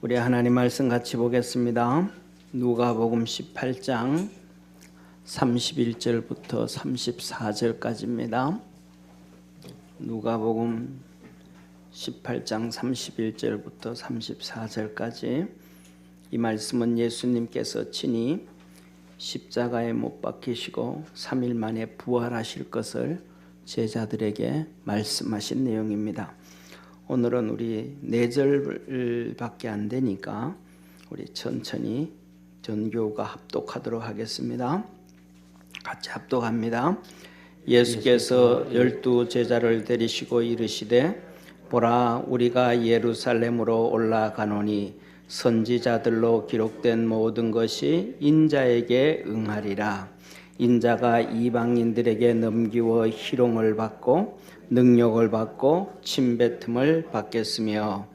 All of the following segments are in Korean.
우리 하나님 말씀 같이 보겠습니다. 누가복음 18장 31절부터 34절까지입니다. 누가복음 18장 31절부터 34절까지 이 말씀은 예수님께서 친히 십자가에 못 박히시고 3일 만에 부활하실 것을 제자들에게 말씀하신 내용입니다. 오늘은 우리 4절밖에 안 되니까 우리 천천히 전교가 합독하도록 하겠습니다. 같이 합독합니다. 예수께서 12 제자를 데리시고 이르시되 보라, 우리가 예루살렘으로 올라가노니 선지자들로 기록된 모든 것이 인자에게 응하리라. 인자가 이방인들에게 넘기워 희롱을 받고 능력을 받고 침뱉음을 받겠으며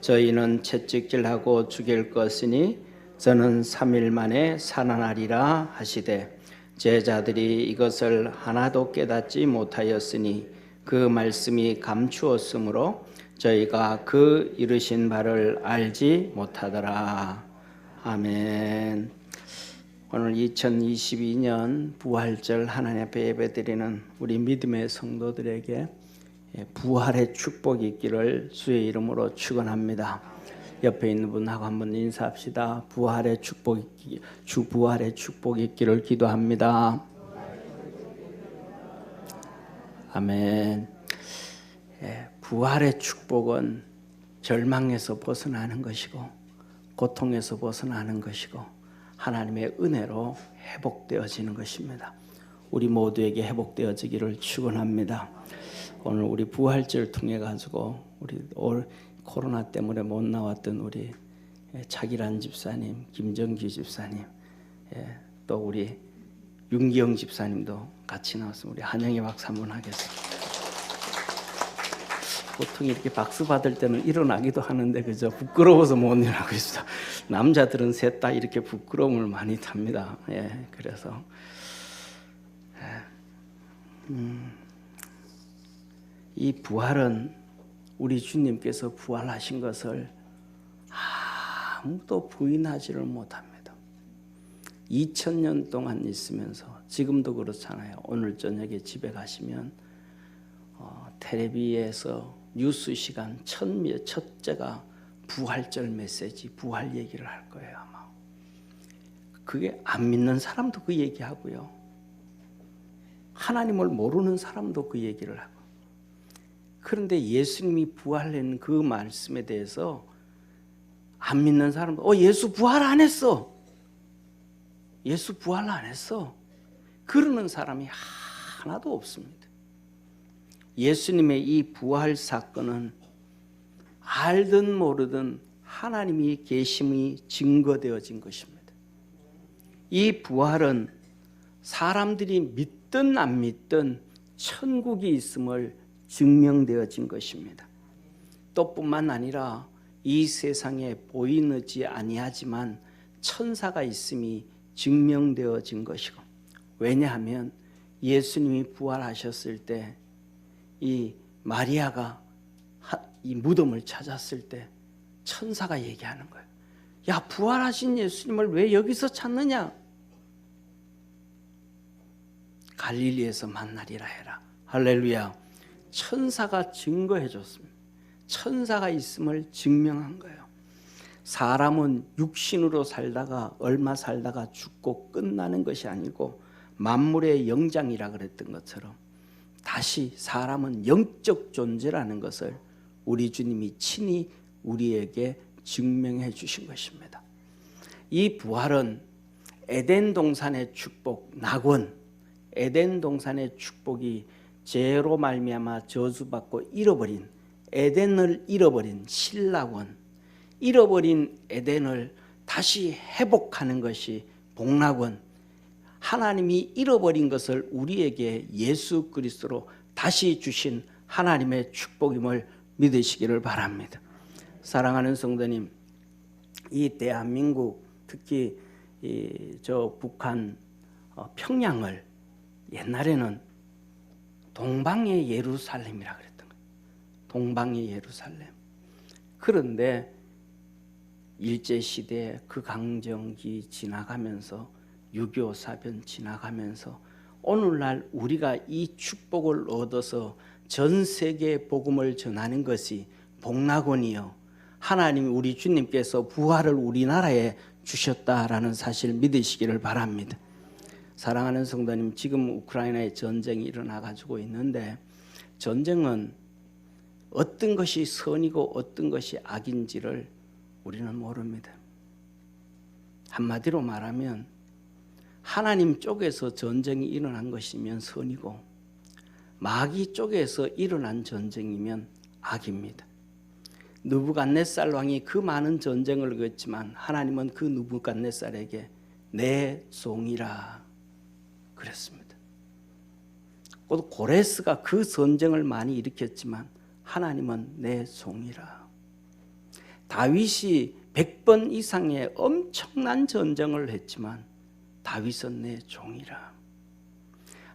저희는 채찍질하고 죽일 것이니 저는 3일 만에 살아나리라 하시되 제자들이 이것을 하나도 깨닫지 못하였으니 그 말씀이 감추었으므로 저희가 그 이르신 바를 알지 못하더라. 아멘. 오늘 2022년 부활절 하나님 앞에 예배드리는 우리 믿음의 성도들에게 부활의 축복이 있기를 주의 이름으로 축원합니다. 옆에 있는 분하고 한번 인사합시다. 부활의 축복이 있기를 기도합니다. 아멘. 부활의 축복은 절망에서 벗어나는 것이고 고통에서 벗어나는 것이고 하나님의 은혜로 회복되어지는 것입니다. 우리 모두에게 회복되어지기를 축원합니다. 오늘 우리 부활절 통해 가지고 우리 올 코로나 때문에 못 나왔던 우리 차기란 집사님, 김정기 집사님, 또 우리 윤기영 집사님도 같이 나왔습니다. 우리 한영희 박사 한번 하겠습니다. 보통 이렇게 박수 받을 때는 일어나기도 하는데 그저 부끄러워서 못 일어나고 있습니다. 남자들은 셋 다 이렇게 부끄러움을 많이 탑니다. 그래서 이 부활은 우리 주님께서 부활하신 것을 아무도 부인하지를 못합니다. 2000년 동안 있으면서 지금도 그렇잖아요. 오늘 저녁에 집에 가시면 텔레비에서 뉴스 시간 첫째가 부활절 메시지, 부활 얘기를 할 거예요 아마. 그게 안 믿는 사람도 그 얘기하고요. 하나님을 모르는 사람도 그 얘기를 하고. 그런데 예수님이 부활한 그 말씀에 대해서 안 믿는 사람도 예수 부활 안 했어. 예수 부활 안 했어. 그러는 사람이 하나도 없습니다. 예수님의 이 부활 사건은 알든 모르든 하나님이 계심이 증거되어진 것입니다. 이 부활은 사람들이 믿든 안 믿든 천국이 있음을 증명되어진 것입니다. 또 뿐만 아니라 이 세상에 보이지 아니하지만 천사가 있음이 증명되어진 것이고, 왜냐하면 예수님이 부활하셨을 때 이 마리아가 이 무덤을 찾았을 때 천사가 얘기하는 거예요. 야, 부활하신 예수님을 왜 여기서 찾느냐? 갈릴리에서 만나리라 해라. 할렐루야. 천사가 증거해 줬습니다. 천사가 있음을 증명한 거예요. 사람은 육신으로 살다가 얼마 살다가 죽고 끝나는 것이 아니고 만물의 영장이라 그랬던 것처럼 다시 사람은 영적 존재라는 것을 우리 주님이 친히 우리에게 증명해 주신 것입니다. 이 부활은 에덴 동산의 축복, 낙원, 에덴 동산의 축복이 죄로 말미암아 저주받고 잃어버린 에덴을 잃어버린 신락원, 잃어버린 에덴을 다시 회복하는 것이 복락원, 하나님이 잃어버린 것을 우리에게 예수 그리스도로 다시 주신 하나님의 축복임을 믿으시기를 바랍니다. 사랑하는 성도님, 이 대한민국 특히 저 북한 평양을 옛날에는 동방의 예루살렘이라 그랬던 거예요. 동방의 예루살렘. 그런데 일제시대 그 강점기 지나가면서 6.25 사변 지나가면서 오늘날 우리가 이 축복을 얻어서 전 세계에 복음을 전하는 것이 복락원이요, 하나님 우리 주님께서 부활을 우리나라에 주셨다라는 사실 믿으시기를 바랍니다. 사랑하는 성도님, 지금 우크라이나에 전쟁이 일어나 가지고 있는데 전쟁은 어떤 것이 선이고 어떤 것이 악인지를 우리는 모릅니다. 한마디로 말하면 하나님 쪽에서 전쟁이 일어난 것이면 선이고 마귀 쪽에서 일어난 전쟁이면 악입니다. 느부갓네살 왕이 그 많은 전쟁을 겪었지만 하나님은 그 느부갓네살에게 내 종이라 그랬습니다. 또 고레스가 그 전쟁을 많이 일으켰지만 하나님은 내 종이라. 다윗이 100번 이상의 엄청난 전쟁을 했지만 다윗은 내 종이라.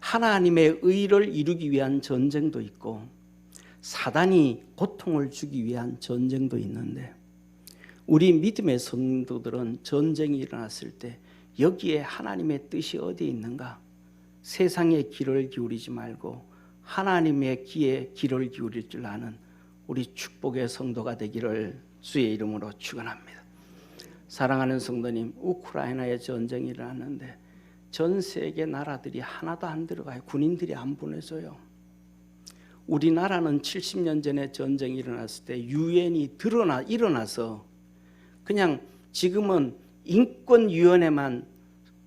하나님의 의를 이루기 위한 전쟁도 있고 사단이 고통을 주기 위한 전쟁도 있는데 우리 믿음의 성도들은 전쟁이 일어났을 때 여기에 하나님의 뜻이 어디 있는가? 세상에 귀를 기울이지 말고 하나님의 귀에 귀를 기울일 줄 아는 우리 축복의 성도가 되기를 주의 이름으로 축원합니다. 사랑하는 성도님, 우크라이나에 전쟁이 일어났는데 전 세계 나라들이 하나도 안 들어가요. 군인들이 안 보내줘요. 우리나라는 70년 전에 전쟁이 일어났을 때 유엔이 일어나서 그냥 지금은 인권위원회만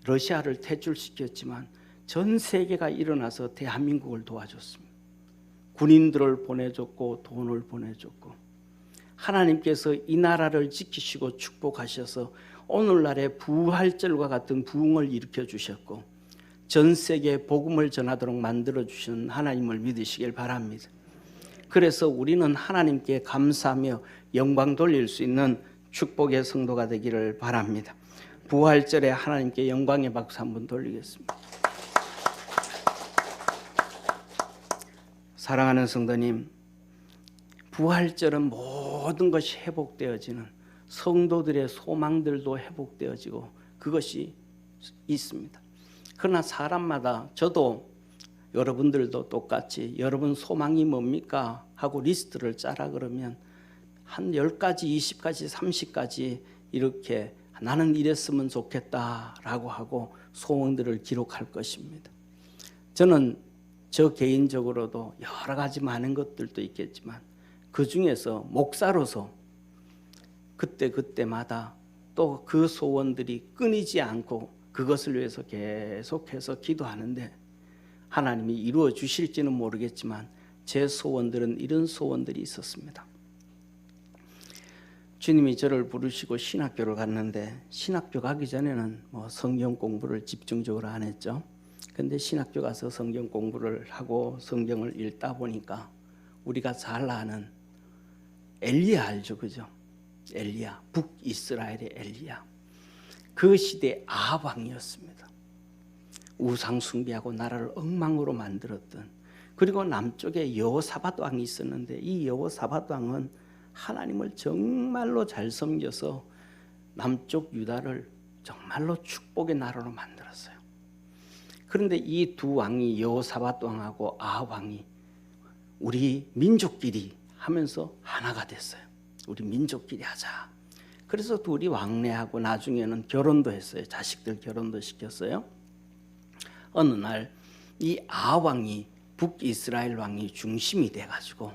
러시아를 퇴출시켰지만 전 세계가 일어나서 대한민국을 도와줬습니다. 군인들을 보내줬고 돈을 보내줬고 하나님께서 이 나라를 지키시고 축복하셔서 오늘날의 부활절과 같은 부흥을 일으켜 주셨고 전 세계에 복음을 전하도록 만들어 주신 하나님을 믿으시길 바랍니다. 그래서 우리는 하나님께 감사하며 영광 돌릴 수 있는 축복의 성도가 되기를 바랍니다. 부활절에 하나님께 영광의 박수 한번 돌리겠습니다. 사랑하는 성도님, 부활절은 모든 것이 회복되어지는 성도들의 소망들도 회복되어지고 그것이 있습니다. 그러나 사람마다 저도 여러분들도 똑같이 여러분 소망이 뭡니까? 하고 리스트를 짜라 그러면 한 10가지, 20가지, 30가지 이렇게 나는 이랬으면 좋겠다라고 하고 소원들을 기록할 것입니다. 저는 저 개인적으로도 여러 가지 많은 것들도 있겠지만 그 중에서 목사로서 그때마다 또 그 소원들이 끊이지 않고 그것을 위해서 계속해서 기도하는데 하나님이 이루어 주실지는 모르겠지만 제 소원들은 이런 소원들이 있었습니다. 주님이 저를 부르시고 신학교를 갔는데 신학교 가기 전에는 성경 공부를 집중적으로 안 했죠. 근데 신학교 가서 성경 공부를 하고 성경을 읽다 보니까 우리가 잘 아는 엘리야 알죠, 그죠? 엘리야, 북이스라엘의 엘리야. 그 시대의 아합 왕이었습니다. 우상 숭배하고 나라를 엉망으로 만들었던. 그리고 남쪽에 여호사밧 왕이 있었는데 이 여호사밧 왕은 하나님을 정말로 잘 섬겨서 남쪽 유다를 정말로 축복의 나라로 만들었어요. 그런데 이 두 왕이 여호사밧 왕하고 아합 왕이 우리 민족끼리 하면서 하나가 됐어요. 우리 민족끼리 하자. 그래서 둘이 왕래하고 나중에는 결혼도 했어요. 자식들 결혼도 시켰어요. 어느 날 이 아합 왕이 북이스라엘 왕이 중심이 돼가지고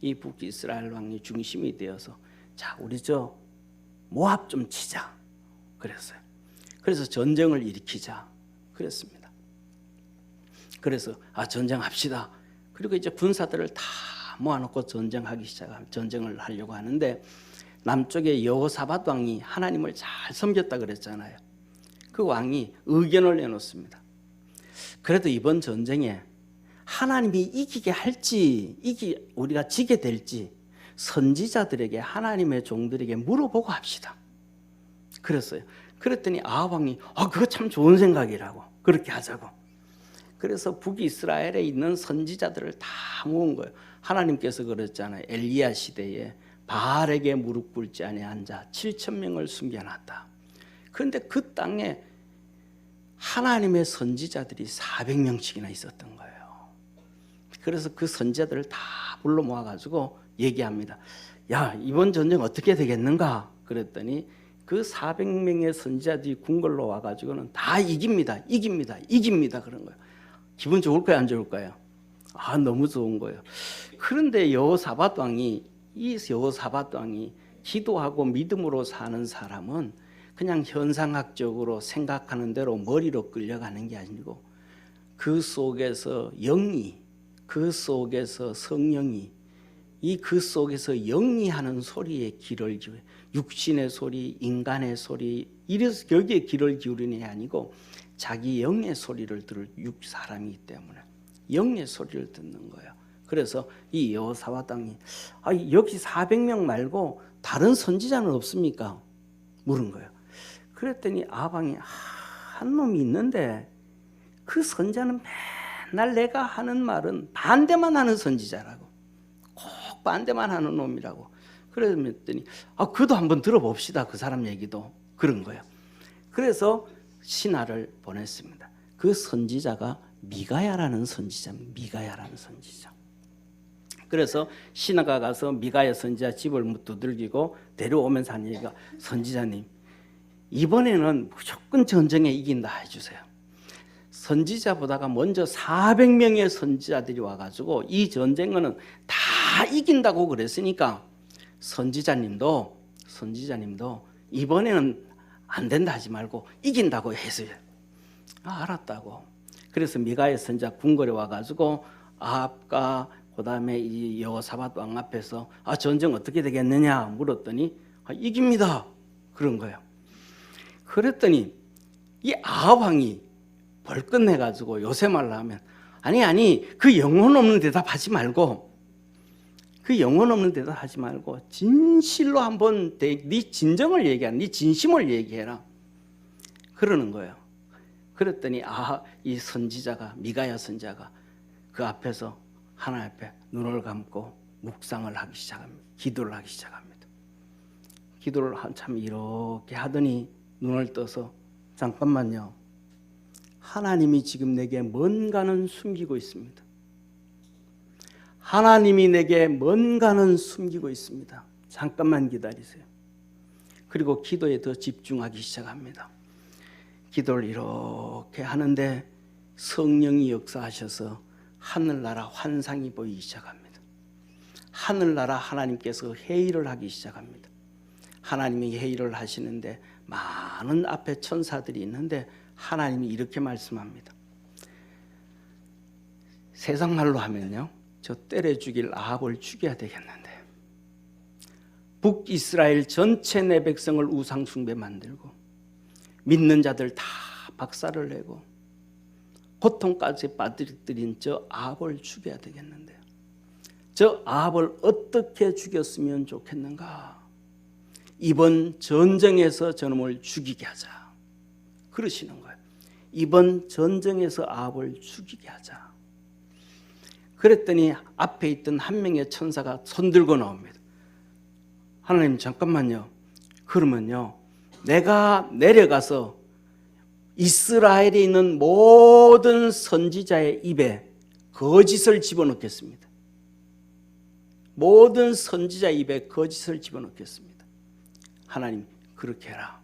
이 북이스라엘 왕이 중심이 되어서 자 우리 저 모압 좀 치자 그랬어요. 그래서 전쟁을 일으키자 그랬습니다. 그래서 전쟁합시다. 그리고 이제 군사들을 다 모아놓고 전쟁을 하려고 하는데 남쪽에 여호사밧 왕이 하나님을 잘 섬겼다 그랬잖아요. 그 왕이 의견을 내놓습니다. 그래도 이번 전쟁에 하나님이 이기게 할지 우리가 지게 될지 선지자들에게 하나님의 종들에게 물어보고 합시다. 그랬어요. 그랬더니 아합 왕이 그거 참 좋은 생각이라고 그렇게 하자고. 그래서 북이스라엘에 있는 선지자들을 다 모은 거예요. 하나님께서 그랬잖아요. 엘리야 시대에 바알에게 무릎 꿇지 아니한 자 7,000명을 숨겨놨다. 그런데 그 땅에 하나님의 선지자들이 400명씩이나 있었던 거예요. 그래서 그 선지자들을 다 불러 모아가지고 얘기합니다. 야, 이번 전쟁 어떻게 되겠는가? 그랬더니 그 400명의 선지자들이 궁궐로 와가지고는 다 이깁니다. 그런 거예요. 기분 좋을까요? 안 좋을까요? 아, 너무 좋은 거예요. 그런데 여호사밧 왕이 기도하고 믿음으로 사는 사람은 그냥 현상학적으로 생각하는 대로 머리로 끌려가는 게 아니고 그 속에서 영이, 그 속에서 성령이, 그 속에서 영이 하는 소리에 귀를 기울여, 육신의 소리, 인간의 소리, 이래서 여기에 귀를 기울이는 게 아니고 자기 영의 소리를 들을 사람이기 때문에 영의 소리를 듣는 거예요. 그래서 이 여호사밧 왕이 여기 400명 말고 다른 선지자는 없습니까? 물은 거예요. 그랬더니 아방이 한 놈이 있는데 그 선지자는 맨날 내가 하는 말은 반대만 하는 선지자라고, 꼭 반대만 하는 놈이라고. 그랬더니 그도 한번 들어봅시다. 그 사람 얘기도. 그런 거예요. 그래서 신하를 보냈습니다. 그 선지자가 미가야라는 선지자. 그래서 신하가 가서 미가야 선지자 집을 두들기고 데려오면서 한 얘기가, 선지자님, 이번에는 무조건 전쟁에 이긴다 해주세요. 선지자보다가 먼저 400명의 선지자들이 와가지고 이 전쟁은 다 이긴다고 그랬으니까 선지자님도 이번에는 안 된다 하지 말고 이긴다고 했어요. 알았다고. 그래서 미가야 선지자 궁궐에 와가지고 아합과 그다음에 이 여호사밧 왕 앞에서 전쟁 어떻게 되겠느냐 물었더니 이깁니다. 그런 거예요. 그랬더니 이 아합 왕이 벌끝내가지고 요새 말로 하면 아니 그 영혼 없는 대답하지 말고 진실로 한번 네 진정을 얘기하라, 네 진심을 얘기해라 그러는 거예요. 그랬더니 이 선지자가, 미가야 선지자가 그 앞에서 하나님 앞에 눈을 감고 묵상을 하기 시작합니다. 기도를 하기 시작합니다. 기도를 한참 이렇게 하더니 눈을 떠서 잠깐만요, 하나님이 지금 내게 뭔가는 숨기고 있습니다. 하나님이 내게 뭔가는 숨기고 있습니다. 잠깐만 기다리세요. 그리고 기도에 더 집중하기 시작합니다. 기도를 이렇게 하는데 성령이 역사하셔서 하늘나라 환상이 보이기 시작합니다. 하늘나라 하나님께서 회의를 하기 시작합니다. 하나님이 회의를 하시는데 많은 앞에 천사들이 있는데 하나님이 이렇게 말씀합니다. 세상 말로 하면요, 저 때려 죽일 아합을 죽여야 되겠는데 북이스라엘 전체 내 백성을 우상 숭배 만들고 믿는 자들 다 박살을 내고 고통까지 빠뜨린 저 아합을 죽여야 되겠는데 저 아합을 어떻게 죽였으면 좋겠는가? 이번 전쟁에서 저놈을 죽이게 하자. 그러시는 거예요. 이번 전쟁에서 아합을 죽이게 하자. 그랬더니 앞에 있던 한 명의 천사가 손들고 나옵니다. 하나님 잠깐만요. 그러면요, 내가 내려가서 이스라엘에 있는 모든 선지자의 입에 거짓을 집어넣겠습니다. 모든 선지자 입에 거짓을 집어넣겠습니다. 하나님 그렇게 해라.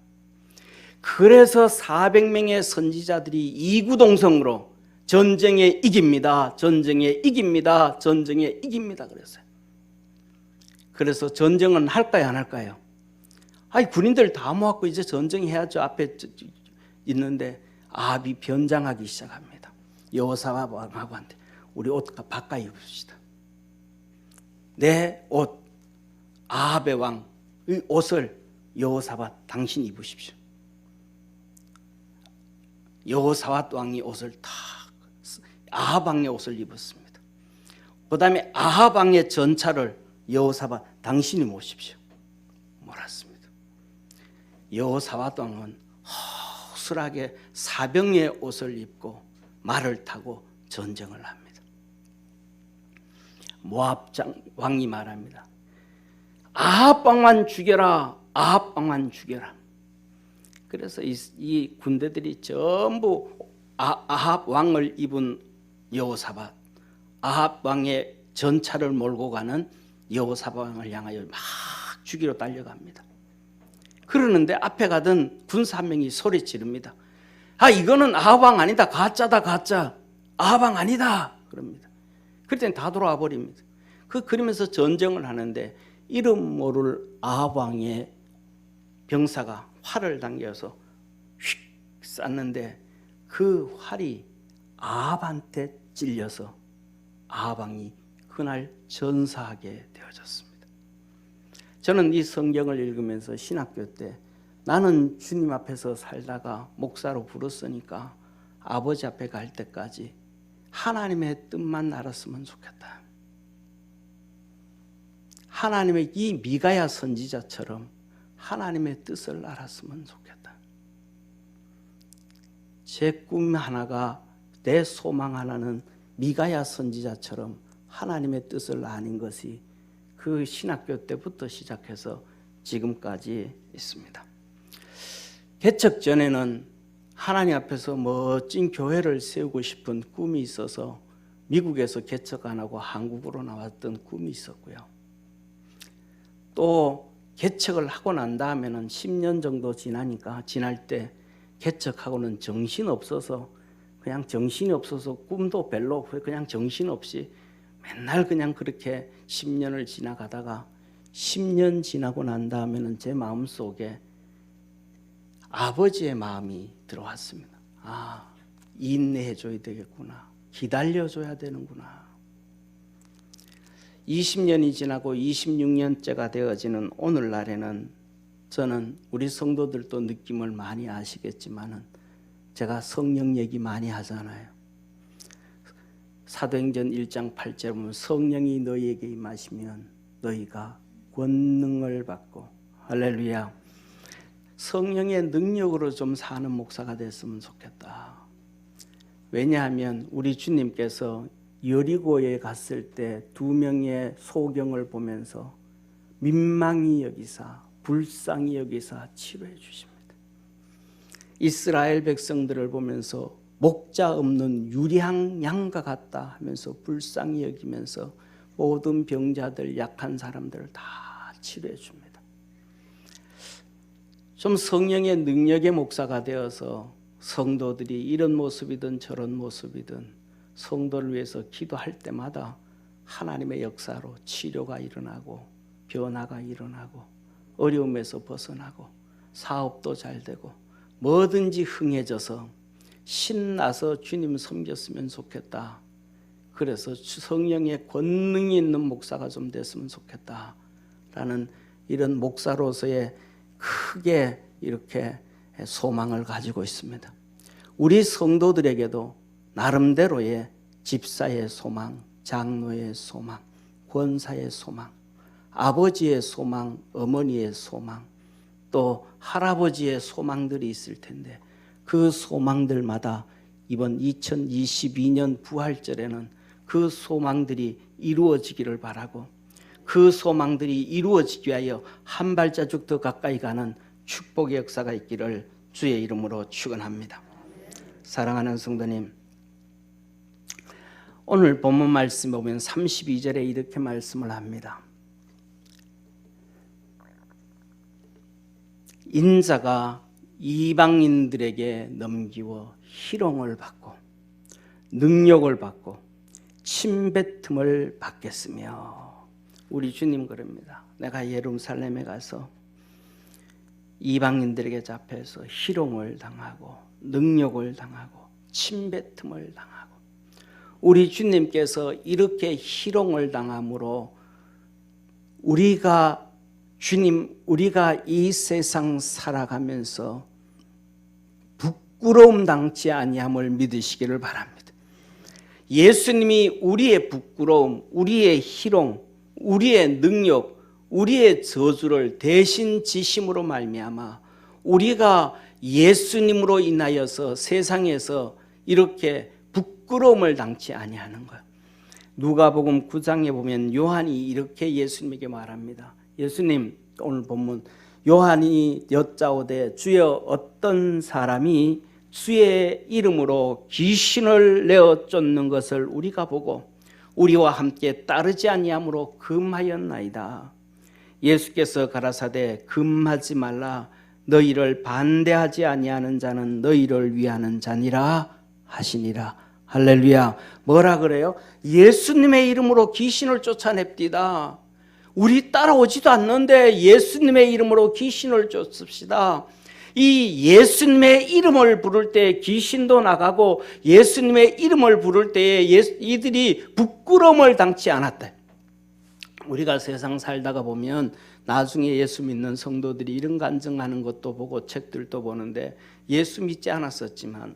그래서 400명의 선지자들이 이구동성으로 전쟁에 이깁니다. 그랬어요. 그래서 전쟁은 할까요, 안 할까요? 군인들 다 모았고 이제 전쟁해야죠. 앞에 있는데 아합이 변장하기 시작합니다. 여호사밧 왕한테 우리 옷 바꿔 입읍시다. 내 옷, 아합의 왕의 옷을 여호사밧 당신이 입으십시오. 여호사밧 왕이 옷을 다 아합 왕의 옷을 입었습니다. 그 다음에 아합 왕의 전차를 여호사밧 당신이 모십시오. 몰았습니다. 여호사밧 왕은 허술하게 사병의 옷을 입고 말을 타고 전쟁을 합니다. 모압 왕이 말합니다. 아합 왕만 죽여라, 아합 왕만 죽여라. 그래서 이 군대들이 전부 아합 왕을 입은 여호사밧, 아합 왕의 전차를 몰고 가는 여호사밧 왕을 향하여 막 죽이러 달려갑니다. 그러는데 앞에 가던 군사 한 명이 소리 지릅니다. 아, 이거는 아합 왕 아니다, 가짜다, 가짜, 아합 왕 아니다 그럽니다. 그랬더니 다 돌아와 버립니다. 그러면서 전쟁을 하는데 이름 모를 아합 왕의 병사가 활을 당겨서 휙 쐈는데 그 활이 아합한테 찔려서 아합 왕이 그날 전사하게 되어졌습니다. 저는 이 성경을 읽으면서 신학교 때 나는 주님 앞에서 살다가 목사로 부르으니까 아버지 앞에 갈 때까지 하나님의 뜻만 알았으면 좋겠다. 하나님의 이 미가야 선지자처럼 하나님의 뜻을 알았으면 좋겠다. 제 꿈 하나가, 내 소망 하나는 미가야 선지자처럼 하나님의 뜻을 아는 것이 그 신학교 때부터 시작해서 지금까지 있습니다. 개척 전에는 하나님 앞에서 멋진 교회를 세우고 싶은 꿈이 있어서 미국에서 개척 안 하고 한국으로 나왔던 꿈이 있었고요. 또 개척을 하고 난 다음에는 10년 정도 지날 때 개척하고는 정신없어서 꿈도 별로 없고 그냥 정신없이 맨날 그냥 그렇게 10년을 지나가다가 10년 지나고 난 다음에는 제 마음속에 아버지의 마음이 들어왔습니다. 아, 인내해줘야 되겠구나. 기다려줘야 되는구나. 20년이 지나고 26년째가 되어지는 오늘날에는 저는 우리 성도들도 느낌을 많이 아시겠지만은 제가 성령 얘기 많이 하잖아요. 사도행전 1장 8절에 보면 성령이 너희에게 임하시면 너희가 권능을 받고, 할렐루야, 성령의 능력으로 좀 사는 목사가 됐으면 좋겠다. 왜냐하면 우리 주님께서 여리고에 갔을 때 2명의 소경을 보면서 민망히 여기사 불쌍히 여기사 치료해 주십니다. 이스라엘 백성들을 보면서 목자 없는 유리한 양과 같다 하면서 불쌍히 여기면서 모든 병자들, 약한 사람들을 다 치료해 줍니다. 좀 성령의 능력의 목사가 되어서 성도들이 이런 모습이든 저런 모습이든 성도를 위해서 기도할 때마다 하나님의 역사로 치료가 일어나고 변화가 일어나고 어려움에서 벗어나고 사업도 잘 되고 뭐든지 흥해져서 신나서 주님 섬겼으면 좋겠다. 그래서 성령의 권능이 있는 목사가 좀 됐으면 좋겠다 라는 이런 목사로서의 크게 이렇게 소망을 가지고 있습니다. 우리 성도들에게도 나름대로의 집사의 소망, 장로의 소망, 권사의 소망, 아버지의 소망, 어머니의 소망, 또 할아버지의 소망들이 있을 텐데 그 소망들마다 이번 2022년 부활절에는 그 소망들이 이루어지기를 바라고 그 소망들이 이루어지기 위하여 한 발자국 더 가까이 가는 축복의 역사가 있기를 주의 이름으로 축원합니다. 사랑하는 성도님, 오늘 본문 말씀 보면 32절에 이렇게 말씀을 합니다. 인자가 이방인들에게 넘기워 희롱을 받고 능력을 받고 침뱉음을 받겠으며, 우리 주님 그럽니다. 내가 예루살렘에 가서 이방인들에게 잡혀서 희롱을 당하고 능력을 당하고 침뱉음을 당하고, 우리 주님께서 이렇게 희롱을 당함으로 우리가 이 세상 살아가면서 부끄러움 당치 아니함을 믿으시기를 바랍니다. 예수님이 우리의 부끄러움, 우리의 희롱, 우리의 능력, 우리의 저주를 대신 지심으로 말미암아 우리가 예수님으로 인하여서 세상에서 이렇게 부끄러움을 당치 아니하는 것. 누가복음 9장에 보면 요한이 이렇게 예수님에게 말합니다. 예수님 오늘 본문 요한이 여짜오되 주여 어떤 사람이 주의 이름으로 귀신을 내어 쫓는 것을 우리가 보고 우리와 함께 따르지 아니함으로 금하였나이다. 예수께서 가라사대 금하지 말라 너희를 반대하지 아니하는 자는 너희를 위하는 자니라 하시니라. 할렐루야. 뭐라 그래요? 예수님의 이름으로 귀신을 쫓아냅디다. 우리 따라오지도 않는데 예수님의 이름으로 귀신을 쫓읍시다. 이 예수님의 이름을 부를 때 귀신도 나가고 예수님의 이름을 부를 때에 이들이 부끄러움을 당치 않았다. 우리가 세상 살다가 보면 나중에 예수 믿는 성도들이 이런 간증하는 것도 보고 책들도 보는데 예수 믿지 않았었지만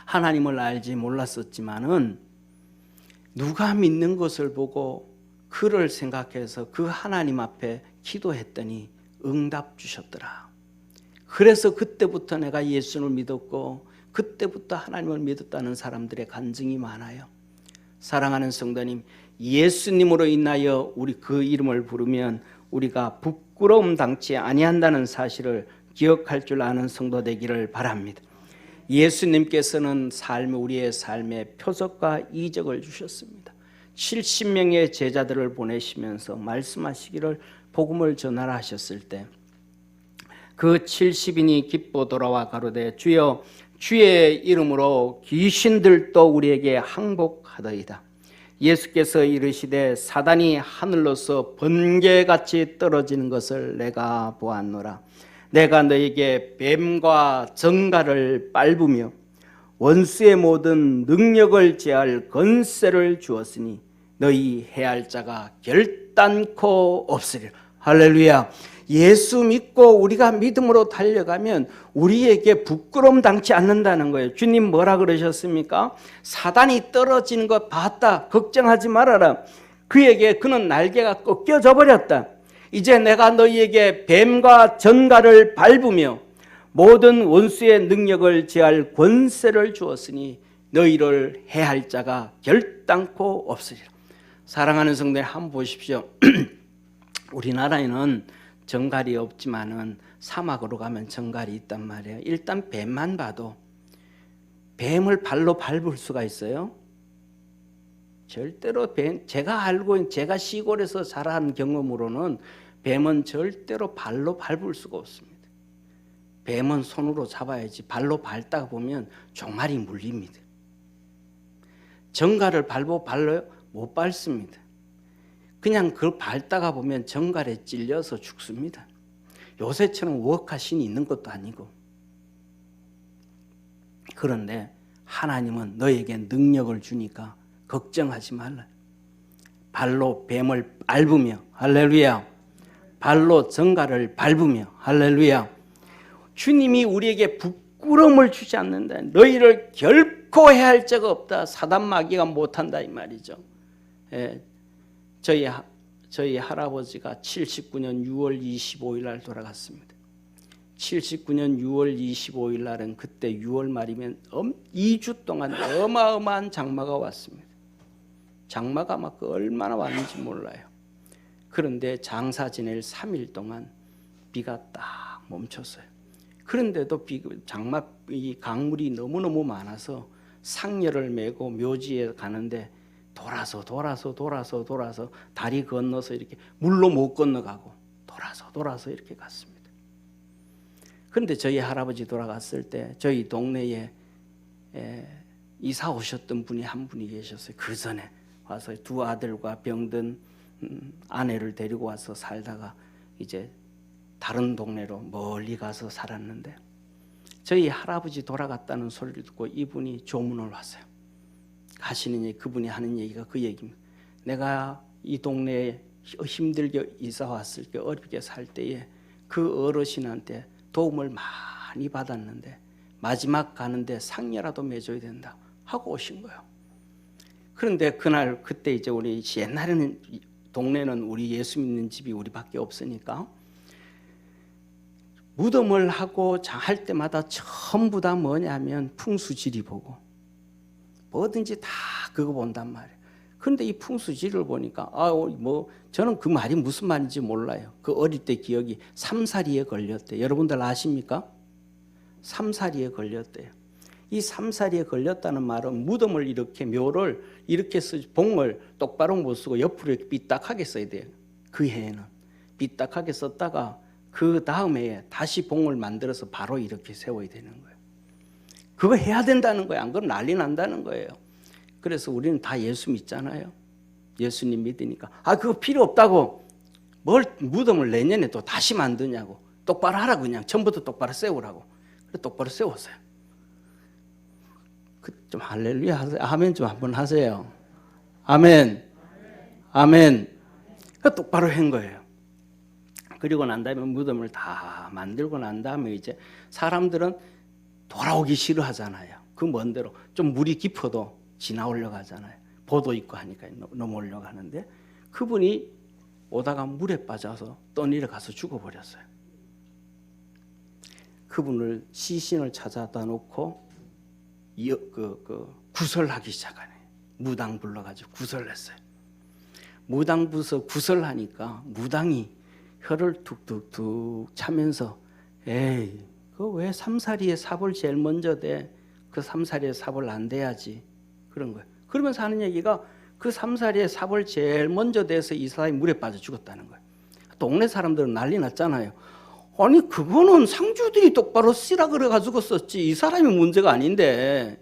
하나님을 알지 몰랐었지만은 누가 믿는 것을 보고 그를 생각해서 그 하나님 앞에 기도했더니 응답 주셨더라. 그래서 그때부터 내가 예수를 믿었고 그때부터 하나님을 믿었다는 사람들의 간증이 많아요. 사랑하는 성도님, 예수님으로 인하여 우리 그 이름을 부르면 우리가 부끄러움 당치 아니한다는 사실을 기억할 줄 아는 성도 되기를 바랍니다. 예수님께서는 우리의 삶에 표적과 이적을 주셨습니다. 70명의 제자들을 보내시면서 말씀하시기를 복음을 전하라 하셨을 때 그 70인이 기뻐 돌아와 가로되 주여 주의 이름으로 귀신들도 우리에게 항복하더이다. 예수께서 이르시되 사단이 하늘로서 번개같이 떨어지는 것을 내가 보았노라. 내가 너에게 뱀과 정갈을 밟으며 원수의 모든 능력을 제할 권세를 주었으니 너희 해할 자가 결단코 없으리라. 할렐루야. 예수 믿고 우리가 믿음으로 달려가면 우리에게 부끄러움 당치 않는다는 거예요. 주님 뭐라 그러셨습니까? 사단이 떨어지는 것 봤다. 걱정하지 말아라. 그는 날개가 꺾여져 버렸다. 이제 내가 너희에게 뱀과 전갈을 밟으며 모든 원수의 능력을 제할 권세를 주었으니 너희를 해할 자가 결단코 없으리라. 사랑하는 성도님 한번 보십시오. 우리나라에는 정갈이 없지만은 사막으로 가면 정갈이 있단 말이에요. 일단 뱀만 봐도 뱀을 발로 밟을 수가 있어요? 절대로 제가 시골에서 자란 경험으로는 뱀은 절대로 발로 밟을 수가 없습니다. 뱀은 손으로 잡아야지 발로 밟다가 보면 종아리 물립니다. 정갈을 발로 못 밟습니다. 그냥 그걸 밟다가 보면 정갈에 찔려서 죽습니다. 요새처럼 워카신이 있는 것도 아니고. 그런데 하나님은 너에게 능력을 주니까 걱정하지 말라. 발로 뱀을 밟으며 할렐루야. 발로 정갈을 밟으며 할렐루야. 주님이 우리에게 부끄러움을 주지 않는다. 너희를 결코 해할 자가 없다. 사단 마귀가 못한다 이 말이죠. 저희 할아버지가 79년 6월 25일 날 돌아갔습니다. 79년 6월 25일 날은 그때 6월 말이면 2주 동안 어마어마한 장마가 왔습니다. 장마가 막 얼마나 왔는지 몰라요. 그런데 장사 지낼 3일 동안 비가 딱 멈췄어요. 그런데도 이 강물이 너무너무 많아서 상여를 메고 묘지에 가는데 돌아서 다리 건너서 이렇게 물로 못 건너가고 돌아서 이렇게 갔습니다. 그런데 저희 할아버지 돌아갔을 때 저희 동네에 이사 오셨던 분이 한 분이 계셨어요. 그 전에 와서 두 아들과 병든 아내를 데리고 와서 살다가 이제 다른 동네로 멀리 가서 살았는데 저희 할아버지 돌아갔다는 소리를 듣고 이분이 조문을 왔어요. 하시는 얘기, 그분이 하는 얘기가 그 얘기입니다. 내가 이 동네에 힘들게 이사 왔을 때 어렵게 살 때에 그 어르신한테 도움을 많이 받았는데 마지막 가는데 상여라도 맺어야 된다 하고 오신 거예요. 그런데 그때 이제 우리 옛날에는 동네는 우리 예수 믿는 집이 우리밖에 없으니까 무덤을 하고 할 때마다 전부 다 뭐냐면 풍수지리 보고 뭐든지 다 그거 본단 말이에요. 그런데 이 풍수지를 보니까 저는 그 말이 무슨 말인지 몰라요. 그 어릴 때 기억이 삼사리에 걸렸대. 여러분들 아십니까? 삼사리에 걸렸대요. 이 삼사리에 걸렸다는 말은 무덤을 이렇게 묘를 이렇게 봉을 똑바로 못 쓰고 옆으로 이렇게 삐딱하게 써야 돼요. 그 해에는 삐딱하게 썼다가 그 다음 해에 다시 봉을 만들어서 바로 이렇게 세워야 되는 거예요. 그거 해야 된다는 거예요. 안 그러면 난리 난다는 거예요. 그래서 우리는 다 예수 믿잖아요. 예수님 믿으니까 그거 필요 없다고 뭘 무덤을 내년에 또 다시 만드냐고 똑바로 하라고 그냥 처음부터 똑바로 세우라고 그래 똑바로 세웠어요. 좀 할렐루야 하세요. 아멘 좀 한번 하세요. 아멘. 아멘. 그 똑바로 한 거예요. 그리고 난 다음에 무덤을 다 만들고 난 다음에 이제 사람들은 돌아오기 싫어하잖아요. 그 먼 데로 좀 물이 깊어도 지나오려고 하잖아요. 보도 있고 하니까 넘어오려고 하는데 그분이 오다가 물에 빠져서 떠내려가서 죽어버렸어요. 그분을 시신을 찾아다 놓고 구설하기 시작하네. 무당 불러가지고 구설했어요. 무당 부서 구설하니까 무당이 혀를 툭툭툭 차면서 에이 그 왜 삼사리에 삽을 제일 먼저 대? 그 삼사리에 삽을 안 대야지 그런 거예요. 그러면서 하는 얘기가 그 삼사리에 삽을 제일 먼저 대서 이 사람이 물에 빠져 죽었다는 거예요. 동네 사람들은 난리 났잖아요. 아니 그거는 상주들이 똑바로 쓰라 그래가지고 썼지 이 사람이 문제가 아닌데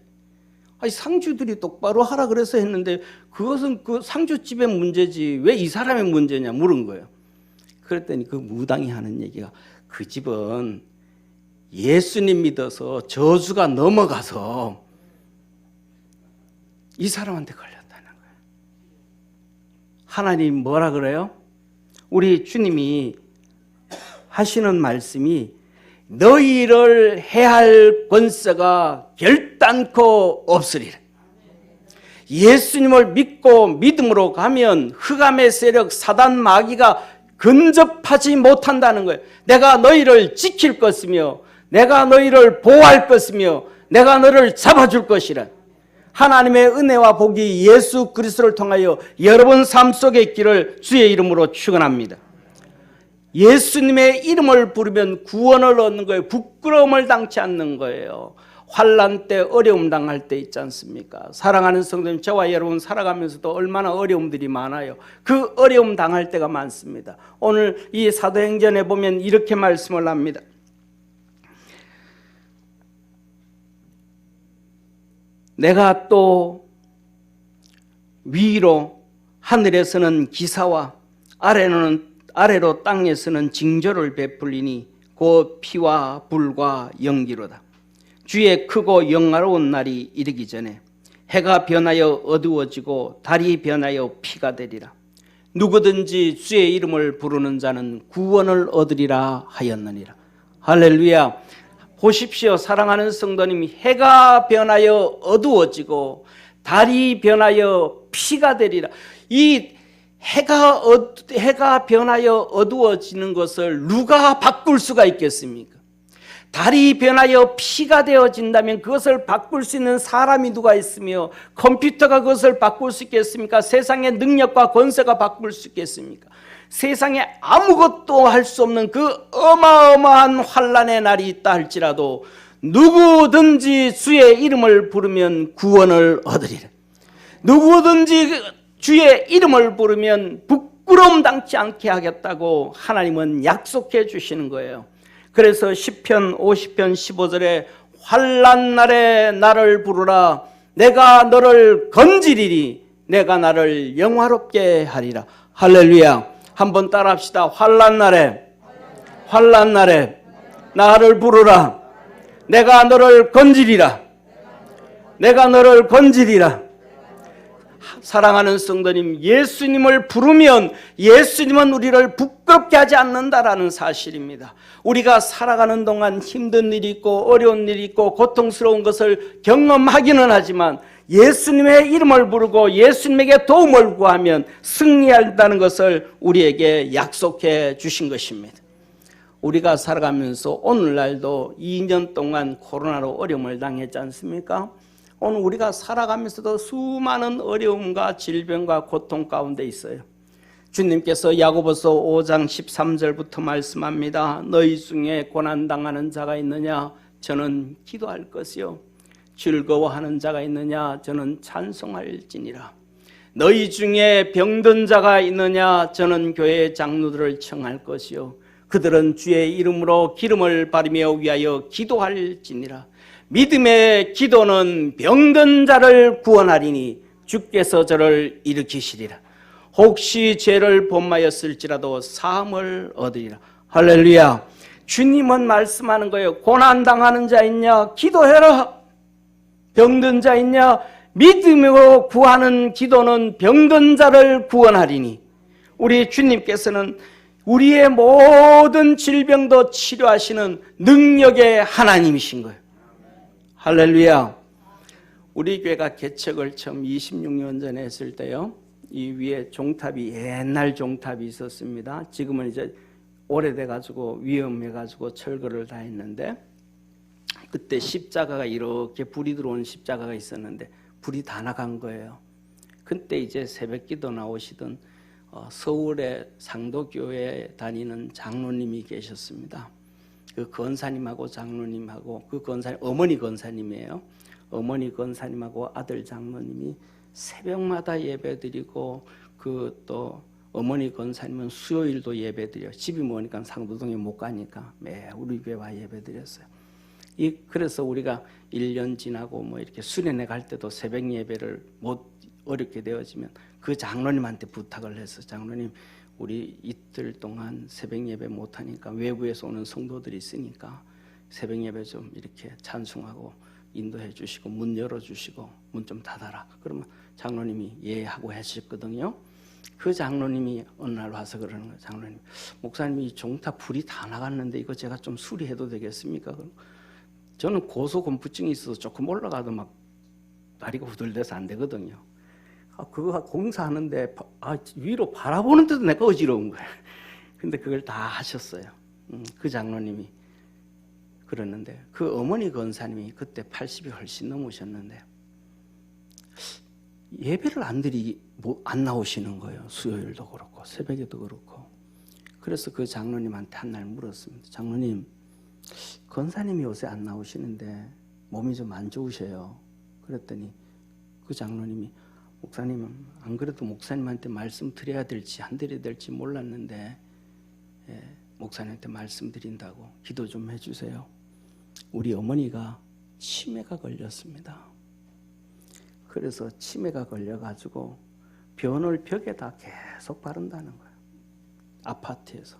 아니 상주들이 똑바로 하라 그래서 했는데 그것은 그 상주집의 문제지 왜 이 사람의 문제냐 물은 거예요. 그랬더니 그 무당이 하는 얘기가 그 집은 예수님 믿어서 저주가 넘어가서 이 사람한테 걸렸다는 거예요. 하나님 뭐라 그래요? 우리 주님이 하시는 말씀이 너희를 해할 권세가 결단코 없으리라. 예수님을 믿고 믿음으로 가면 흑암의 세력 사단 마귀가 근접하지 못한다는 거예요. 내가 너희를 지킬 것이며 내가 너희를 보호할 것이며 내가 너를 잡아줄 것이라. 하나님의 은혜와 복이 예수 그리스도를 통하여 여러분 삶 속에 있기를 주의 이름으로 축원합니다. 예수님의 이름을 부르면 구원을 얻는 거예요. 부끄러움을 당치 않는 거예요. 환난 때 어려움 당할 때 있지 않습니까? 사랑하는 성도님, 저와 여러분 살아가면서도 얼마나 어려움들이 많아요. 그 어려움 당할 때가 많습니다. 오늘 이 사도행전에 보면 이렇게 말씀을 합니다. 내가 또 위로 하늘에서는 기사와 아래로 땅에서는 징조를 베풀리니 곧 피와 불과 연기로다. 주의 크고 영화로운 날이 이르기 전에 해가 변하여 어두워지고 달이 변하여 피가 되리라. 누구든지 주의 이름을 부르는 자는 구원을 얻으리라 하였느니라. 할렐루야. 보십시오. 사랑하는 성도님, 해가 변하여 어두워지고 달이 변하여 피가 되리라. 이 해가 변하여 어두워지는 것을 누가 바꿀 수가 있겠습니까? 달이 변하여 피가 되어진다면 그것을 바꿀 수 있는 사람이 누가 있으며 컴퓨터가 그것을 바꿀 수 있겠습니까? 세상의 능력과 권세가 바꿀 수 있겠습니까? 세상에 아무것도 할 수 없는 그 어마어마한 환난의 날이 있다 할지라도 누구든지 주의 이름을 부르면 구원을 얻으리라. 누구든지 주의 이름을 부르면 부끄러움 당치 않게 하겠다고 하나님은 약속해 주시는 거예요. 그래서 시편 50편 15절에 환난 날에 나를 부르라. 내가 너를 건지리니 내가 나를 영화롭게 하리라. 할렐루야. 한번 따라합시다. 환난 날에 나를 부르라. 내가 너를 건지리라. 내가 너를 건지리라. 사랑하는 성도님, 예수님을 부르면 예수님은 우리를 부끄럽게 하지 않는다라는 사실입니다. 우리가 살아가는 동안 힘든 일이 있고 어려운 일이 있고 고통스러운 것을 경험하기는 하지만 예수님의 이름을 부르고 예수님에게 도움을 구하면 승리한다는 것을 우리에게 약속해 주신 것입니다. 우리가 살아가면서 오늘날도 2년 동안 코로나로 어려움을 당했지 않습니까? 오늘 우리가 살아가면서도 수많은 어려움과 질병과 고통 가운데 있어요. 주님께서 야고보서 5장 13절부터 말씀합니다. 너희 중에 고난당하는 자가 있느냐? 저는 기도할 것이요. 즐거워하는 자가 있느냐? 저는 찬송할지니라. 너희 중에 병든 자가 있느냐? 저는 교회 장로들을 청할 것이요. 그들은 주의 이름으로 기름을 바르며 위하여 기도할지니라. 믿음의 기도는 병든 자를 구원하리니 주께서 저를 일으키시리라. 혹시 죄를 범하였을지라도 사함을 얻으리라. 할렐루야. 주님은 말씀하는 거예요. 고난당하는 자 있냐? 기도해라. 병든 자 있냐? 믿음으로 구하는 기도는 병든 자를 구원하리니. 우리 주님께서는 우리의 모든 질병도 치료하시는 능력의 하나님이신 거예요. 할렐루야. 우리 교회가 개척을 처음 26년 전에 했을 때요, 이 위에 종탑이 옛날 종탑이 있었습니다. 지금은 이제 오래돼가지고 위험해가지고 철거를 다 했는데, 그때 십자가가 이렇게 불이 들어오는 십자가가 있었는데 불이 다 나간 거예요. 그때 이제 새벽기도 나오시던 서울의 상도교회에 다니는 장로님이 계셨습니다. 그 권사님하고 장로님하고, 그 권사님 어머니 권사님이에요. 어머니 권사님하고 아들 장로님이 새벽마다 예배드리고, 그 또 어머니 권사님은 수요일도 예배드려요. 집이 머니까 상도동에 못 가니까 매 우리 교회 와 예배드렸어요. 그래서 우리가 1년 지나고 뭐 이렇게 수련회 갈 때도 새벽 예배를 못 어렵게 되어지면 그 장로님한테 부탁을 해서, 장로님 우리 이틀 동안 새벽 예배 못 하니까 외부에서 오는 성도들이 있으니까 새벽 예배 좀 이렇게 찬송하고 인도해 주시고 문 열어 주시고 문 좀 닫아라. 그러면 장로님이 예 하고 하셨거든요. 그 장로님이 어느 날 와서 그러는 거예요. 장로님, 목사님 이 종탑 불이 다 나갔는데 이거 제가 좀 수리해도 되겠습니까? 저는 고소공포증이 있어서 조금 올라가도 막 다리가 후들려서 안 되거든요. 그거 공사하는데 위로 바라보는데도 내가 어지러운 거예요. 근데 그걸 다 하셨어요. 그 장로님이 그러는데, 그 어머니 권사님이 그때 80이 훨씬 넘으셨는데 예배를 안 나오시는 거예요. 수요일도 그렇고 새벽에도 그렇고. 그래서 그 장로님한테 한 날 물었습니다. 장로님, 권사님이 요새 안 나오시는데 몸이 좀 안 좋으셔요. 그랬더니 그 장로님이, 목사님은 안 그래도 목사님한테 말씀 드려야 될지 안 드려야 될지 몰랐는데 목사님한테 말씀드린다고 기도 좀 해주세요. 우리 어머니가 치매가 걸렸습니다. 그래서 치매가 걸려가지고 변을 벽에다 계속 바른다는 거예요. 아파트에서.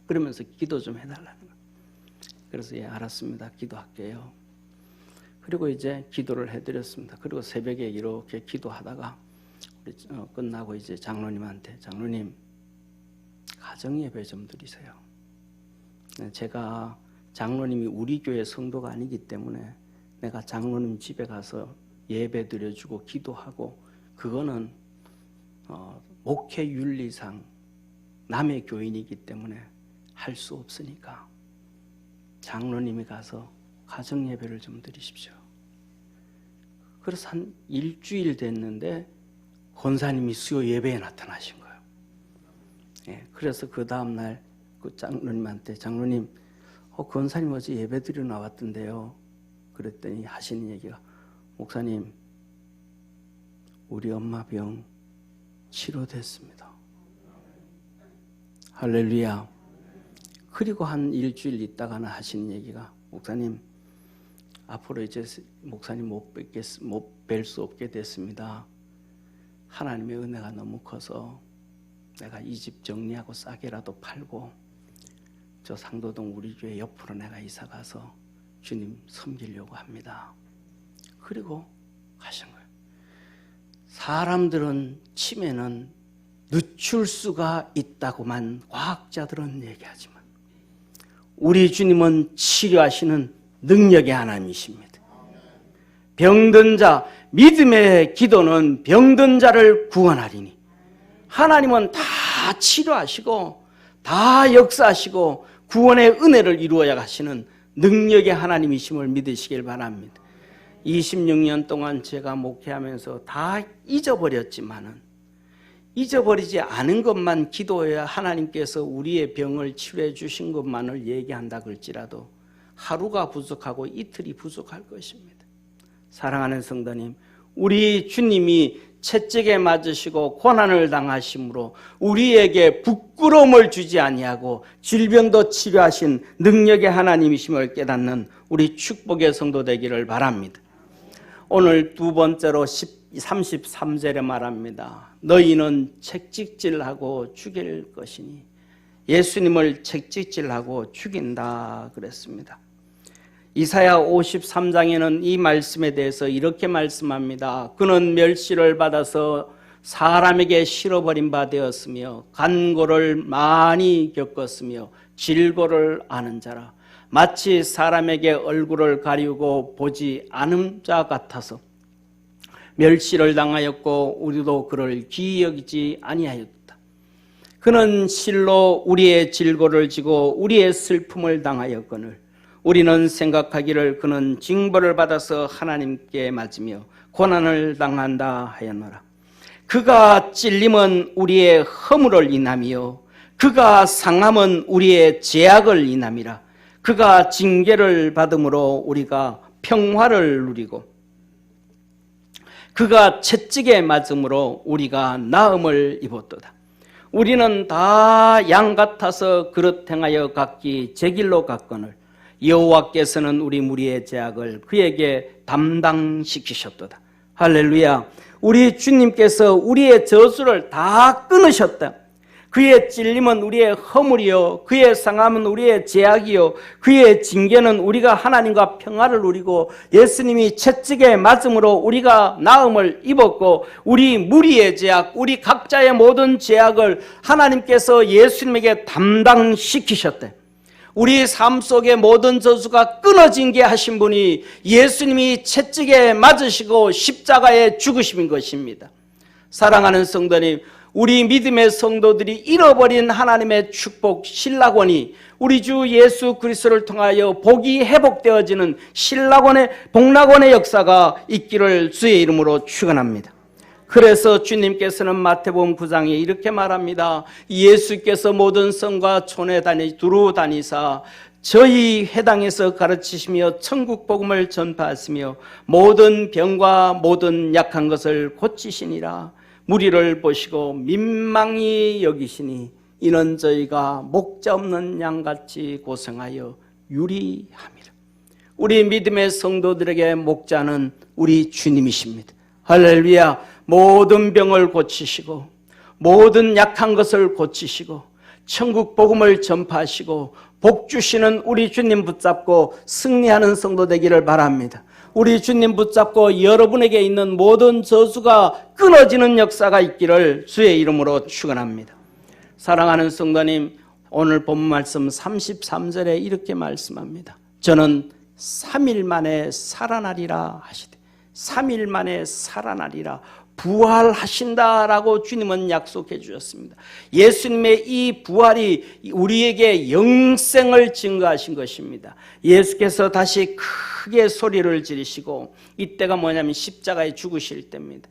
그러면서 기도 좀 해달라는 거예요. 그래서 예, 알았습니다. 기도할게요. 그리고 이제 기도를 해드렸습니다. 그리고 새벽에 이렇게 기도하다가 끝나고 이제 장로님한테, 장로님 가정예배 좀 드리세요. 제가 장로님이 우리 교회 성도가 아니기 때문에 내가 장로님 집에 가서 예배 드려주고 기도하고, 그거는 목회 윤리상 남의 교인이기 때문에 할 수 없으니까 장로님이 가서 가정 예배를 좀 드리십시오. 그래서 한 일주일 됐는데 권사님이 수요 예배에 나타나신 거예요. 예, 그래서 그 다음날 그 장로님한테, 장로님 권사님 어제 예배 드리러 나왔던데요. 그랬더니 하시는 얘기가, 목사님 우리 엄마 병 치료됐습니다. 할렐루야. 그리고 한 일주일 있다가는 하시는 얘기가, 목사님 앞으로 이제 목사님 못 뵐 수 없게 됐습니다. 하나님의 은혜가 너무 커서 내가 이 집 정리하고 싸게라도 팔고 저 상도동 우리 교회 옆으로 내가 이사 가서 주님 섬기려고 합니다. 그리고 하신 거예요. 사람들은 치매는 늦출 수가 있다고만 과학자들은 얘기하지만 우리 주님은 치료하시는 능력의 하나님이십니다. 병든 자, 믿음의 기도는 병든 자를 구원하리니. 하나님은 다 치료하시고 다 역사하시고 구원의 은혜를 이루어야 하시는 능력의 하나님이심을 믿으시길 바랍니다. 26년 동안 제가 목회하면서 다 잊어버렸지만은 잊어버리지 않은 것만 기도해야 하나님께서 우리의 병을 치료해 주신 것만을 얘기한다 할지라도 하루가 부족하고 이틀이 부족할 것입니다. 사랑하는 성도님, 우리 주님이 채찍에 맞으시고 고난을 당하심으로 우리에게 부끄러움을 주지 아니하고 질병도 치료하신 능력의 하나님이심을 깨닫는 우리 축복의 성도 되기를 바랍니다. 오늘 두 번째로 33절에 말합니다. 너희는 채찍질하고 죽일 것이니, 예수님을 채찍질하고 죽인다 그랬습니다. 이사야 53장에는 이 말씀에 대해서 이렇게 말씀합니다. 그는 멸시를 받아서 사람에게 실어버린 바 되었으며 간고를 많이 겪었으며 질고를 아는 자라. 마치 사람에게 얼굴을 가리우고 보지 않은 자 같아서 멸시를 당하였고 우리도 그를 귀히 여기지 아니하였다. 그는 실로 우리의 질고를 지고 우리의 슬픔을 당하였거늘 우리는 생각하기를 그는 징벌을 받아서 하나님께 맞으며 고난을 당한다 하였노라. 그가 찔림은 우리의 허물을 인함이요 그가 상함은 우리의 죄악을 인함이라. 그가 징계를 받음으로 우리가 평화를 누리고 그가 채찍에 맞음으로 우리가 나음을 입었도다. 우리는 다 양 같아서 그릇 행하여 각기 제 길로 갔거늘 여호와께서는 우리 무리의 죄악을 그에게 담당시키셨도다. 할렐루야. 우리 주님께서 우리의 저주를 다 끊으셨다. 그의 찔림은 우리의 허물이요 그의 상함은 우리의 죄악이요 그의 징계는 우리가 하나님과 평화를 누리고 예수님이 채찍에 맞음으로 우리가 나음을 입었고 우리 무리의 죄악, 우리 각자의 모든 죄악을 하나님께서 예수님에게 담당시키셨대. 우리 삶 속의 모든 저주가 끊어진 게 하신 분이 예수님이 채찍에 맞으시고 십자가에 죽으신 것입니다. 사랑하는 성도님, 우리 믿음의 성도들이 잃어버린 하나님의 축복 신락원이 우리 주 예수 그리스도를 통하여 복이 회복되어지는 신락원의 복락원의 역사가 있기를 주의 이름으로 축원합니다. 그래서 주님께서는 마태복음 9장에 이렇게 말합니다. 예수께서 모든 성과 촌에 두루 다니사 저희 회당에서 가르치시며 천국 복음을 전파하시며 모든 병과 모든 약한 것을 고치시니라. 무리를 보시고 민망히 여기시니 이는 저희가 목자 없는 양같이 고생하여 유리함이라. 우리 믿음의 성도들에게 목자는 우리 주님이십니다. 할렐루야. 모든 병을 고치시고 모든 약한 것을 고치시고 천국 복음을 전파하시고 복 주시는 우리 주님 붙잡고 승리하는 성도 되기를 바랍니다. 우리 주님 붙잡고 여러분에게 있는 모든 저주가 끊어지는 역사가 있기를 주의 이름으로 축원합니다. 사랑하는 성도님, 오늘 본 말씀 33절에 이렇게 말씀합니다. 저는 3일 만에 살아나리라 하시되 3일 만에 살아나리라 부활하신다라고 주님은 약속해 주셨습니다. 예수님의 이 부활이 우리에게 영생을 증거하신 것입니다. 예수께서 다시 크게 소리를 지르시고 이때가 뭐냐면 십자가에 죽으실 때입니다.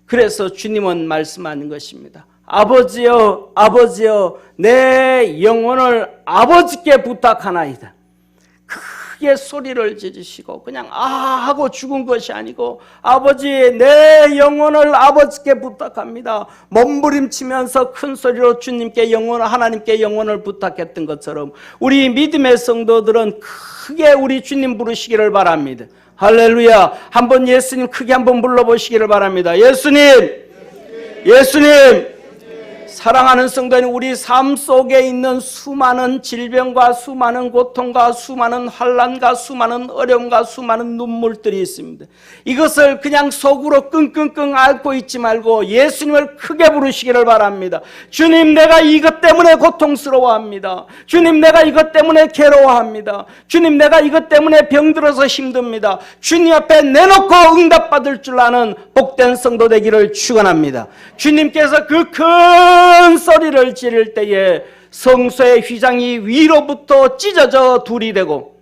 그래서 주님은 말씀하는 것입니다. 아버지여 아버지여 내 영혼을 아버지께 부탁하나이다. 크게 소리를 지르시고 그냥 하고 죽은 것이 아니고 아버지 내 영혼을 아버지께 부탁합니다. 몸부림치면서 큰 소리로 주님께 하나님께 영혼을 부탁했던 것처럼 우리 믿음의 성도들은 크게 우리 주님 부르시기를 바랍니다. 할렐루야. 한번 예수님 크게 한번 불러보시기를 바랍니다. 예수님, 예수님. 사랑하는 성도님, 우리 삶 속에 있는 수많은 질병과 수많은 고통과 수많은 환난과 수많은 어려움과 수많은 눈물들이 있습니다. 이것을 그냥 속으로 끙끙끙 앓고 있지 말고 예수님을 크게 부르시기를 바랍니다. 주님, 내가 이것 때문에 고통스러워합니다. 주님, 내가 이것 때문에 괴로워합니다. 주님, 내가 이것 때문에 병들어서 힘듭니다. 주님 앞에 내놓고 응답받을 줄 아는 복된 성도 되기를 축원합니다. 주님께서 그 큰 소리를 지를 때에 성소의 휘장이 위로부터 찢어져 둘이 되고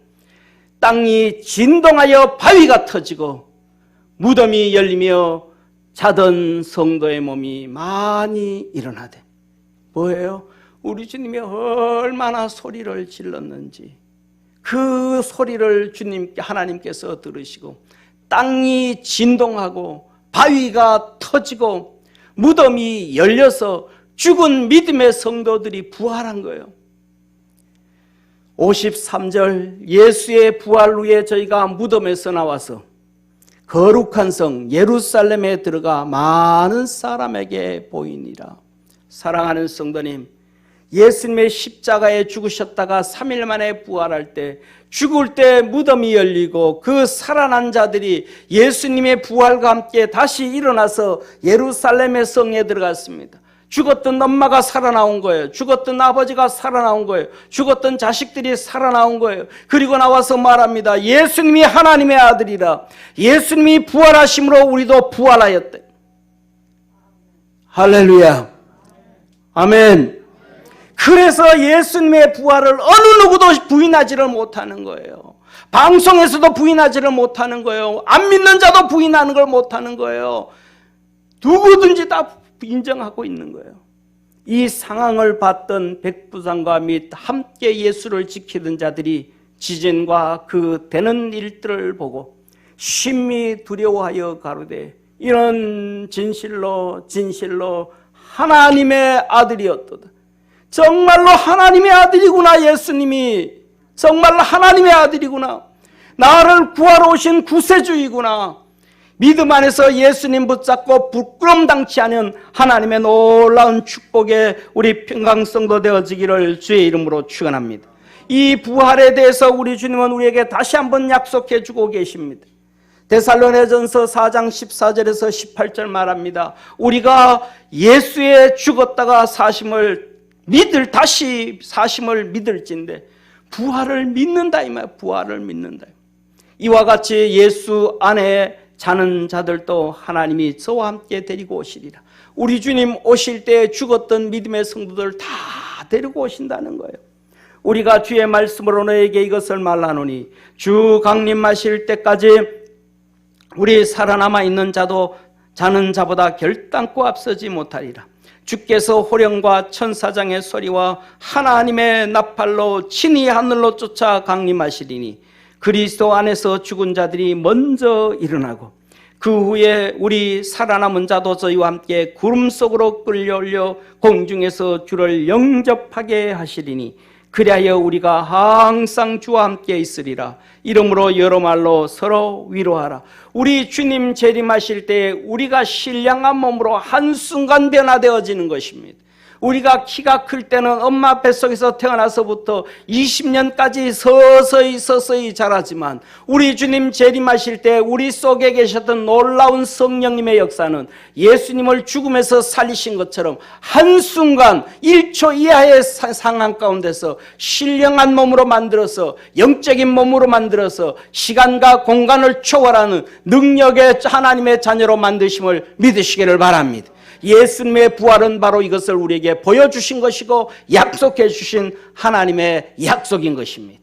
땅이 진동하여 바위가 터지고 무덤이 열리며 자던 성도의 몸이 많이 일어나되, 뭐예요? 우리 주님이 얼마나 소리를 질렀는지 그 소리를 하나님께서 들으시고 땅이 진동하고 바위가 터지고 무덤이 열려서 죽은 믿음의 성도들이 부활한 거예요. 53절, 예수의 부활 후에 저희가 무덤에서 나와서 거룩한 성 예루살렘에 들어가 많은 사람에게 보이니라. 사랑하는 성도님, 예수님의 십자가에 죽으셨다가 3일 만에 부활할 때, 죽을 때 무덤이 열리고 그 살아난 자들이 예수님의 부활과 함께 다시 일어나서 예루살렘의 성에 들어갔습니다. 죽었던 엄마가 살아나온 거예요. 죽었던 아버지가 살아나온 거예요. 죽었던 자식들이 살아나온 거예요. 그리고 나와서 말합니다. 예수님이 하나님의 아들이라. 예수님이 부활하심으로 우리도 부활하였대. 할렐루야. 아멘. 그래서 예수님의 부활을 어느 누구도 부인하지를 못하는 거예요. 방송에서도 부인하지를 못하는 거예요. 안 믿는 자도 부인하는 걸 못하는 거예요. 누구든지 다 인정하고 있는 거예요. 이 상황을 봤던 백부장과 및 함께 예수를 지키던 자들이 지진과 그 되는 일들을 보고 심히 두려워하여 가로되, 이런 진실로 하나님의 아들이었도다. 정말로 하나님의 아들이구나. 예수님이 정말로 하나님의 아들이구나. 나를 구하러 오신 구세주이구나. 믿음 안에서 예수님 붙잡고 부끄럼 당치 않은 하나님의 놀라운 축복에 우리 평강성도 되어지기를 주의 이름으로 축원합니다. 이 부활에 대해서 우리 주님은 우리에게 다시 한번 약속해 주고 계십니다. 데살로니가전서 4장 14절에서 18절 말합니다. 우리가 예수의 죽었다가 다시 사심을 믿을진데 부활을 믿는다 이 말. 부활을 믿는다. 이와 같이 예수 안에 자는 자들도 하나님이 저와 함께 데리고 오시리라. 우리 주님 오실 때 죽었던 믿음의 성도들 다 데리고 오신다는 거예요. 우리가 주의 말씀으로 너에게 이것을 말하노니 주 강림하실 때까지 우리 살아남아 있는 자도 자는 자보다 결단코 앞서지 못하리라. 주께서 호령과 천사장의 소리와 하나님의 나팔로 친히 하늘로 쫓아 강림하시리니 그리스도 안에서 죽은 자들이 먼저 일어나고 그 후에 우리 살아남은 자도 저희와 함께 구름 속으로 끌려올려 공중에서 주를 영접하게 하시리니 그리하여 우리가 항상 주와 함께 있으리라. 이러므로 여러 말로 서로 위로하라. 우리 주님 재림하실 때 우리가 신령한 몸으로 한순간 변화되어지는 것입니다. 우리가 키가 클 때는 엄마 뱃속에서 태어나서부터 20년까지 서서히 자라지만 우리 주님 재림하실 때 우리 속에 계셨던 놀라운 성령님의 역사는 예수님을 죽음에서 살리신 것처럼 한순간 1초 이하의 상황 가운데서 신령한 몸으로 만들어서 영적인 몸으로 만들어서 시간과 공간을 초월하는 능력의 하나님의 자녀로 만드심을 믿으시기를 바랍니다. 예수님의 부활은 바로 이것을 우리에게 보여주신 것이고 약속해 주신 하나님의 약속인 것입니다.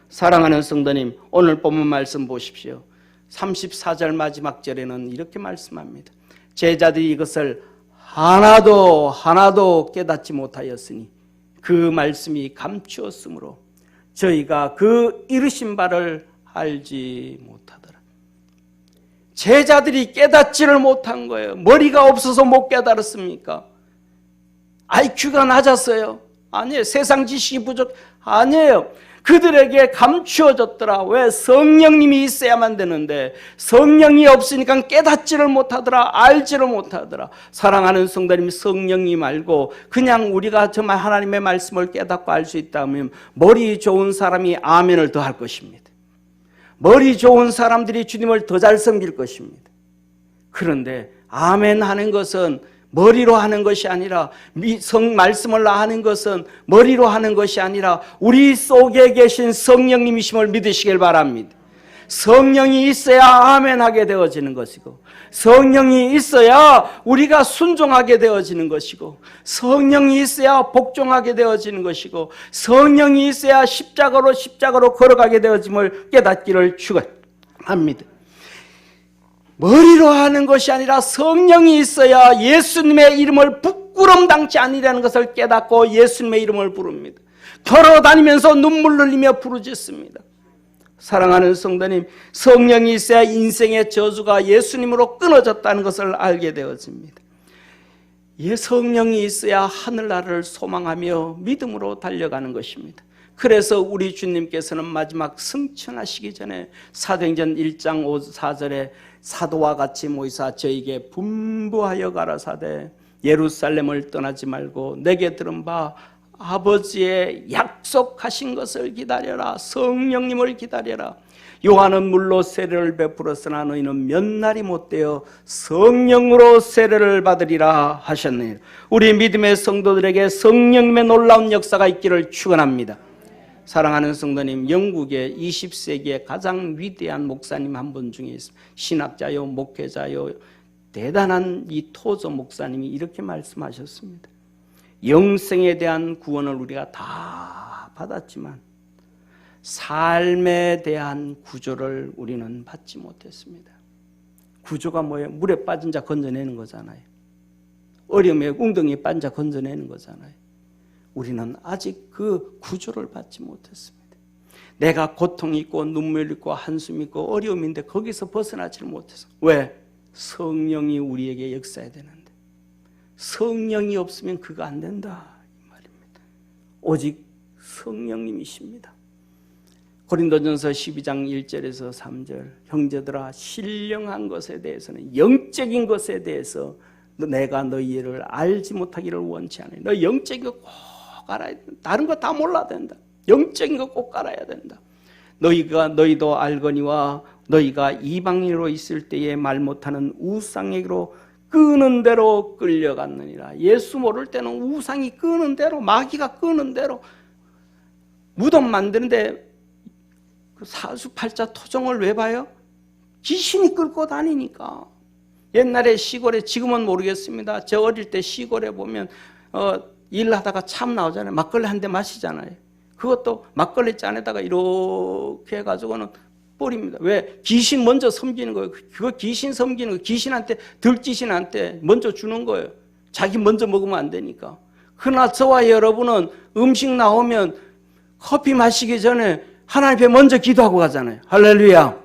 사랑하는 성도님, 오늘 본문 말씀 보십시오. 34절 마지막 절에는 이렇게 말씀합니다. 제자들이 이것을 하나도 깨닫지 못하였으니 그 말씀이 감추었으므로 저희가 그 이르신 바를 알지 못하더라. 제자들이 깨닫지를 못한 거예요. 머리가 없어서 못 깨달았습니까? IQ가 낮았어요? 아니에요. 세상 지식이 아니에요. 그들에게 감추어졌더라. 왜? 성령님이 있어야만 되는데 성령이 없으니까 깨닫지를 못하더라. 알지를 못하더라. 사랑하는 성도님, 성령님 말고 그냥 우리가 정말 하나님의 말씀을 깨닫고 알 수 있다면 머리 좋은 사람이 아멘을 더 할 것입니다. 머리 좋은 사람들이 주님을 더 잘 섬길 것입니다. 그런데 아멘 하는 것은 머리로 하는 것이 아니라 말씀을 하는 것은 머리로 하는 것이 아니라 우리 속에 계신 성령님이심을 믿으시길 바랍니다. 성령이 있어야 아멘하게 되어지는 것이고 성령이 있어야 우리가 순종하게 되어지는 것이고 성령이 있어야 복종하게 되어지는 것이고 성령이 있어야 십자가로 걸어가게 되어짐을 깨닫기를 축원합니다. 머리로 하는 것이 아니라 성령이 있어야 예수님의 이름을 부끄럼 당치 아니라는 것을 깨닫고 예수님의 이름을 부릅니다. 걸어다니면서 눈물 흘리며 부르짖습니다. 사랑하는 성도님, 성령이 있어야 인생의 저주가 예수님으로 끊어졌다는 것을 알게 되어집니다. 성령이 있어야 하늘나라를 소망하며 믿음으로 달려가는 것입니다. 그래서 우리 주님께서는 마지막 승천하시기 전에 사도행전 1장 4절에 사도와 같이 모이사 저에게 분부하여 가라사대 예루살렘을 떠나지 말고 내게 들은 바 아버지의 약속하신 것을 기다려라. 성령님을 기다려라. 요한은 물로 세례를 베풀었으나 너희는 몇 날이 못되어 성령으로 세례를 받으리라 하셨네요. 우리 믿음의 성도들에게 성령님의 놀라운 역사가 있기를 축원합니다. 사랑하는 성도님, 영국의 20세기의 가장 위대한 목사님 한 분 중에 있습니다. 신학자요 목회자요 대단한 이 토저 목사님이 이렇게 말씀하셨습니다. 영생에 대한 구원을 우리가 다 받았지만 삶에 대한 구조를 우리는 받지 못했습니다. 구조가 뭐예요? 물에 빠진 자 건져내는 거잖아요. 어려움에 웅덩이에 빠진 자 건져내는 거잖아요. 우리는 아직 그 구조를 받지 못했습니다. 내가 고통이 있고 눈물 있고 한숨 있고 어려움인데 거기서 벗어나지를 못해서. 왜? 성령이 우리에게 역사해야 되는데 성령이 없으면 그거 안 된다 이 말입니다. 오직 성령님이십니다. 고린도전서 12장 1절에서 3절 형제들아 신령한 것에 대해서는 영적인 것에 대해서 내가 너희를 알지 못하기를 원치 않아요. 너 영적인 거 꼭 알아야 된다. 다른 거 다 몰라야 된다. 영적인 거 꼭 알아야 된다. 너희도 알거니와 너희가 이방인으로 있을 때에 말 못하는 우상에게로 끄는 대로 끌려갔느니라. 예수 모를 때는 우상이 끄는 대로 마귀가 끄는 대로 무덤 만드는데 그 사수팔자 토종을 왜 봐요? 귀신이 끌고 다니니까. 옛날에 시골에 지금은 모르겠습니다. 저 어릴 때 시골에 보면 일하다가 참 나오잖아요. 막걸리 한 대 마시잖아요. 그것도 막걸리 잔에다가 이렇게 해가지고는 뿌립니다. 왜? 귀신 먼저 섬기는 거예요. 그거 귀신 섬기는 거, 귀신한테 들귀신한테 먼저 주는 거예요. 자기 먼저 먹으면 안 되니까. 그러나 저와 여러분은 음식 나오면 커피 마시기 전에 하나님 앞에 먼저 기도하고 가잖아요. 할렐루야.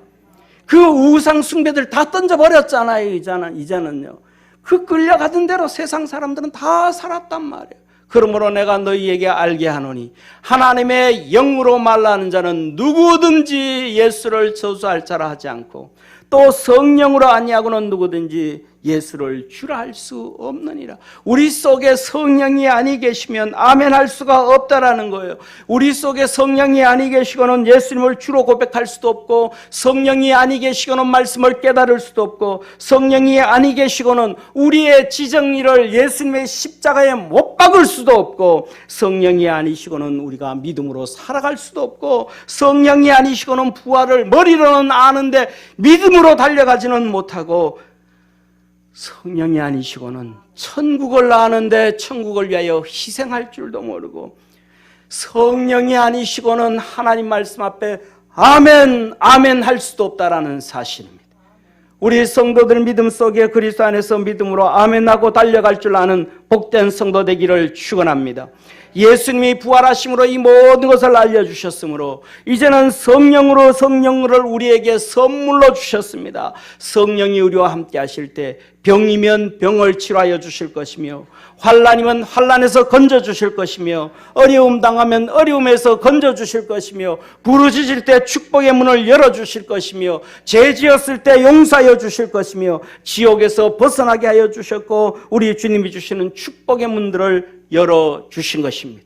그 우상 숭배들 다 던져버렸잖아요. 이제는요. 그 끌려가던 대로 세상 사람들은 다 살았단 말이에요. 그러므로 내가 너희에게 알게 하노니 하나님의 영으로 말하는 자는 누구든지 예수를 저주할 자라 하지 않고 또 성령으로 아니하고는 누구든지 예수를 주라 할 수 없느니라. 우리 속에 성령이 아니 계시면 아멘 할 수가 없다라는 거예요. 우리 속에 성령이 아니 계시고는 예수님을 주로 고백할 수도 없고 성령이 아니 계시고는 말씀을 깨달을 수도 없고 성령이 아니 계시고는 우리의 지정의를 예수님의 십자가에 못 박을 수도 없고 성령이 아니시고는 우리가 믿음으로 살아갈 수도 없고 성령이 아니시고는 부활을 머리로는 아는데 믿음으로 달려가지는 못하고 성령이 아니시고는 천국을 아는데 천국을 위하여 희생할 줄도 모르고 성령이 아니시고는 하나님 말씀 앞에 아멘 아멘 할 수도 없다라는 사실입니다. 우리 성도들 믿음 속에 그리스도 안에서 믿음으로 아멘하고 달려갈 줄 아는 복된 성도 되기를 축원합니다. 예수님이 부활하심으로 이 모든 것을 알려주셨으므로 이제는 성령을 우리에게 선물로 주셨습니다. 성령이 우리와 함께 하실 때 병이면 병을 치료하여 주실 것이며 환난이면 환난에서 건져주실 것이며 어려움 당하면 어려움에서 건져주실 것이며 부르짖을 때 축복의 문을 열어주실 것이며 죄 지었을 때 용서하여 주실 것이며 지옥에서 벗어나게 하여 주셨고 우리 주님이 주시는 축복의 문들을 열어주신 것입니다.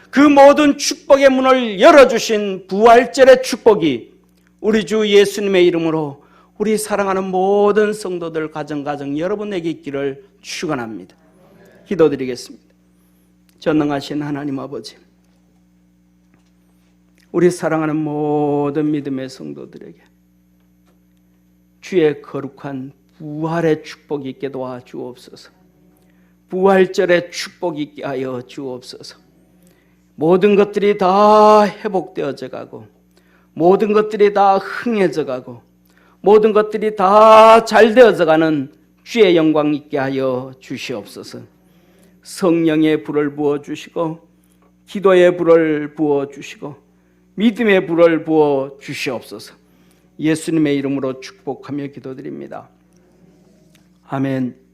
그 모든 축복의 문을 열어주신 부활절의 축복이 우리 주 예수님의 이름으로 우리 사랑하는 모든 성도들 가정 여러분에게 있기를 축원합니다. 기도드리겠습니다. 전능하신 하나님 아버지, 우리 사랑하는 모든 믿음의 성도들에게 주의 거룩한 부활의 축복이 있게 도와주옵소서. 부활절의 축복이 있게 하여 주옵소서. 모든 것들이 다 회복되어져 가고 모든 것들이 다 흥해져 가고 모든 것들이 다 잘 되어져가는 주의 영광 있게 하여 주시옵소서. 성령의 불을 부어주시고 기도의 불을 부어주시고 믿음의 불을 부어주시옵소서. 예수님의 이름으로 축복하며 기도드립니다. 아멘.